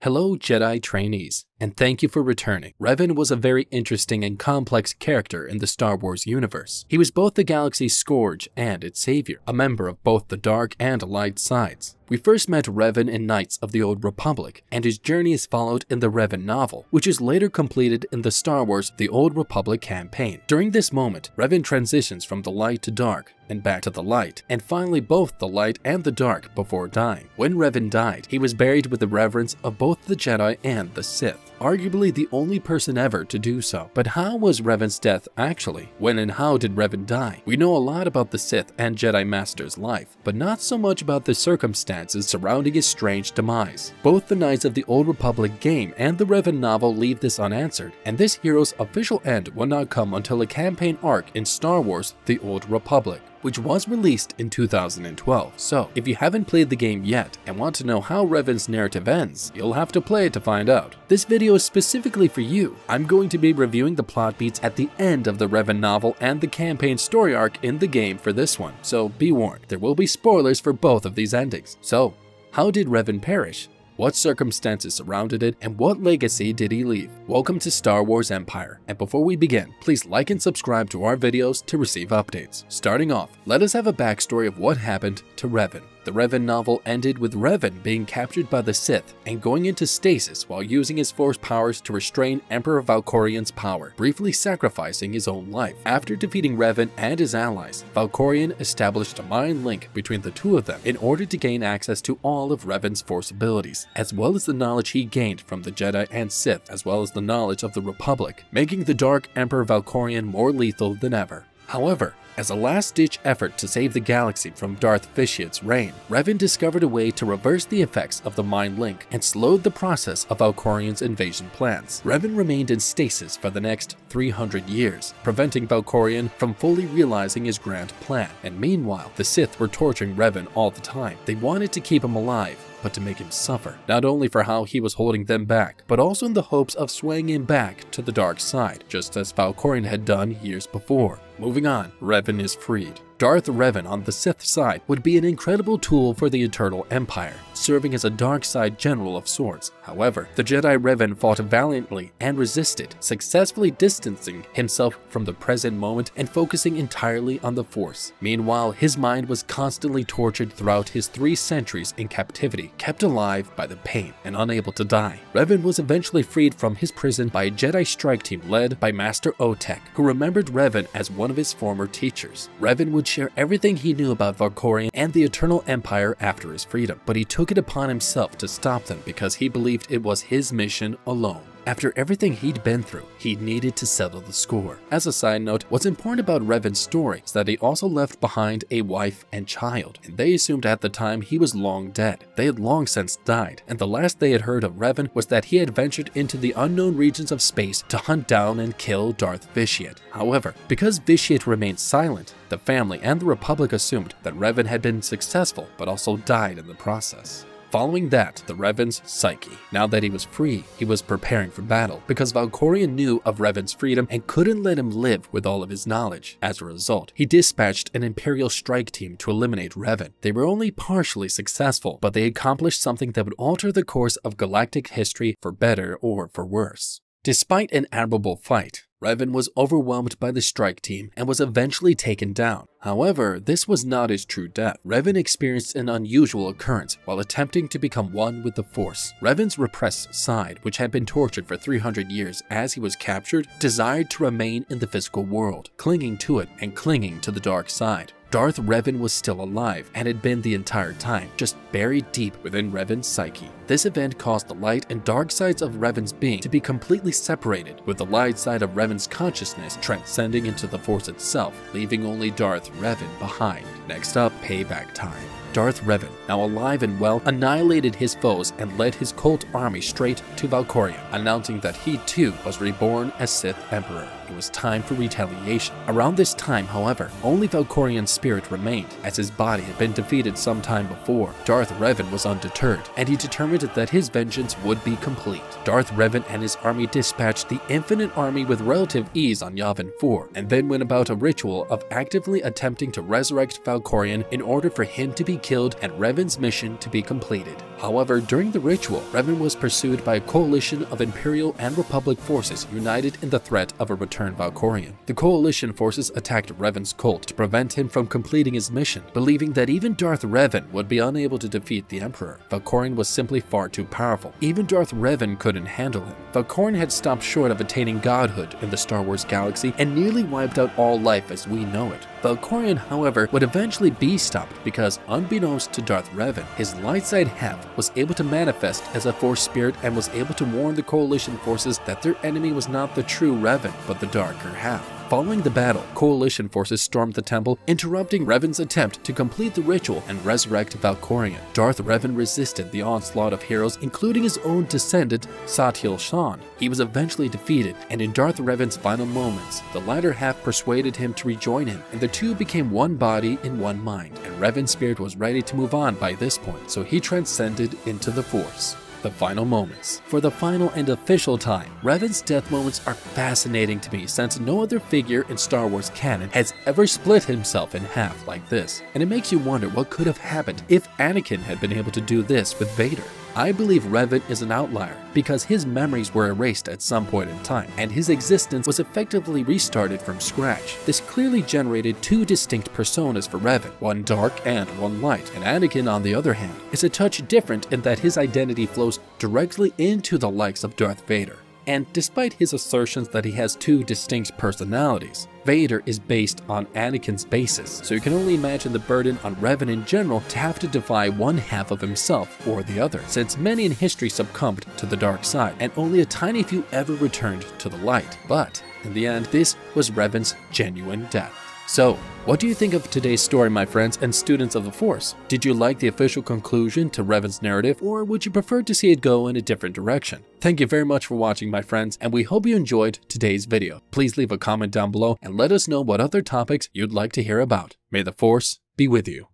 Hello Jedi trainees, and thank you for returning. Revan was a very interesting and complex character in the Star Wars universe. He was both the galaxy's scourge and its savior, a member of both the dark and light sides. We first met Revan in Knights of the Old Republic, and his journey is followed in the Revan novel, which is later completed in the Star Wars The Old Republic campaign. During this moment, Revan transitions from the light to dark, and back to the light, and finally both the light and the dark before dying. When Revan died, he was buried with the reverence of both the Jedi and the Sith, arguably the only person ever to do so. But how was Revan's death actually? When and how did Revan die? We know a lot about the Sith and Jedi Master's life, but not so much about the circumstances surrounding his strange demise. Both the Knights of the Old Republic game and the Revan novel leave this unanswered, and this hero's official end will not come until a campaign arc in Star Wars The Old Republic, which was released in 2012. So, if you haven't played the game yet and want to know how Revan's narrative ends, you'll have to play it to find out. This video is specifically for you. I'm going to be reviewing the plot beats at the end of the Revan novel and the campaign story arc in the game for this one, so be warned, there will be spoilers for both of these endings. So, how did Revan perish? What circumstances surrounded it, and what legacy did he leave? Welcome to Star Wars Empire, and before we begin, please like and subscribe to our videos to receive updates. Starting off, let us have a backstory of what happened to Revan. The Revan novel ended with Revan being captured by the Sith and going into stasis while using his force powers to restrain Emperor 𝐉𝐿𝐼𝐼𝐼𝐿𝐼𝐼𝐼𝐼𝐿 power, briefly sacrificing his own life. After defeating Revan and his allies, 𝐉𝐿𝐼𝐼𝐼𝐼𝐿 established a mind link between the two of them in order to gain access to all of Revan's force abilities, as well as the knowledge he gained from the Jedi and Sith, as well as the knowledge of the Republic, making the Dark Emperor 𝐉𝐿𝐼𝐼𝐼𝐼 more lethal than ever. However, as a last-ditch effort to save the galaxy from Darth 𝐉𝐻𝐼𝐼𝐼's reign, Revan discovered a way to reverse the effects of the mind link and slowed the process of 𝐉𝐿𝐼𝐼𝐼's invasion plans. Revan remained in stasis for the next 300 years, preventing 𝐉𝐿𝐼𝐼𝐼 from fully realizing his grand plan. And meanwhile, the Sith were torturing Revan all the time. They wanted to keep him alive, but to make him suffer, not only for how he was holding them back, but also in the hopes of swaying him back to the dark side, just as 𝐉𝐿𝐼𝐼 had done years before. Moving on, Revan is freed. Darth Revan on the Sith side would be an incredible tool for the Eternal Empire, serving as a dark side general of sorts. However, the Jedi Revan fought valiantly and resisted, successfully distancing himself from the present moment and focusing entirely on the Force. Meanwhile, his mind was constantly tortured throughout his 3 centuries in captivity, kept alive by the pain and unable to die. Revan was eventually freed from his prison by a Jedi strike team led by Master Otek, who remembered Revan as one of his former teachers. Revan would share everything he knew about 𝐉𝐿𝐼𝐼 and the Eternal Empire after his freedom, but he took it upon himself to stop them because he believed it was his mission alone. After everything he'd been through, he needed to settle the score. As a side note, what's important about Revan's story is that he also left behind a wife and child, and they assumed at the time he was long dead. They had long since died, and the last they had heard of Revan was that he had ventured into the unknown regions of space to hunt down and kill Darth 𝐉𝐻𝐼𝐼. However, because 𝐉𝐻𝐼𝐼 remained silent, the family and the Republic assumed that Revan had been successful, but also died in the process. Following that, the Revan's psyche. Now that he was free, he was preparing for battle, because 𝐉𝐿𝐼𝐼 knew of Revan's freedom and couldn't let him live with all of his knowledge. As a result, he dispatched an Imperial strike team to eliminate Revan. They were only partially successful, but they accomplished something that would alter the course of galactic history for better or for worse. Despite an admirable fight, Revan was overwhelmed by the strike team and was eventually taken down. However, this was not his true death. Revan experienced an unusual occurrence while attempting to become one with the Force. Revan's repressed side, which had been tortured for 300 years as he was captured, desired to remain in the physical world, clinging to it and clinging to the dark side. Darth Revan was still alive and had been the entire time, just buried deep within Revan's psyche. This event caused the light and dark sides of Revan's being to be completely separated, with the light side of Revan's consciousness transcending into the Force itself, leaving only Darth Revan behind. Next up, payback time. Darth Revan, now alive and well, annihilated his foes and led his cult army straight to 𝐉𝐿𝐼𝐼, announcing that he too was reborn as Sith Emperor. It was time for retaliation. Around this time, however, only 𝐉𝐿𝐼𝐼's spirit remained, as his body had been defeated some time before. Darth Revan was undeterred, and he determined assured that his vengeance would be complete. Darth Revan and his army dispatched the Infinite Army with relative ease on Yavin 4, and then went about a ritual of actively attempting to resurrect 𝐒𝐿 in order for him to be killed and Revan's mission to be completed. However, during the ritual, Revan was pursued by a coalition of Imperial and Republic forces united in the threat of a returned 𝐒𝐿. The coalition forces attacked Revan's cult to prevent him from completing his mission, believing that even Darth Revan would be unable to defeat the Emperor. 𝐒𝐿 was simply far too powerful. Even Darth Revan couldn't handle him. 𝐒𝐿 had stopped short of attaining godhood in the Star Wars galaxy and nearly wiped out all life as we know it. 𝐒𝐿, however, would eventually be stopped because, unbeknownst to Darth Revan, his light side half was able to manifest as a Force spirit and was able to warn the coalition forces that their enemy was not the true Revan, but the darker half. Following the battle, coalition forces stormed the temple, interrupting Revan's attempt to complete the ritual and resurrect 𝐒𝐿. Darth Revan resisted the onslaught of heroes, including his own descendant, Satil Shan. He was eventually defeated, and in Darth Revan's final moments, the latter half persuaded him to rejoin him, and the two became one body in one mind, and Revan's spirit was ready to move on by this point, so he transcended into the Force. The final moments. For the final and official time, Revan's death moments are fascinating to me since no other figure in Star Wars canon has ever split himself in half like this, and it makes you wonder what could have happened if Anakin had been able to do this with Vader. I believe Revan is an outlier because his memories were erased at some point in time, and his existence was effectively restarted from scratch. This clearly generated two distinct personas for Revan, one dark and one light, and Anakin, on the other hand, is a touch different in that his identity flows directly into the likes of Darth Vader. And despite his assertions that he has two distinct personalities, Vader is based on Anakin's basis, so you can only imagine the burden on Revan in general to have to defy one half of himself or the other, since many in history succumbed to the dark side, and only a tiny few ever returned to the light. But in the end, this was Revan's genuine death. So, what do you think of today's story, my friends and students of the Force? Did you like the official conclusion to Revan's narrative, or would you prefer to see it go in a different direction? Thank you very much for watching, my friends, and we hope you enjoyed today's video. Please leave a comment down below and let us know what other topics you'd like to hear about. May the Force be with you.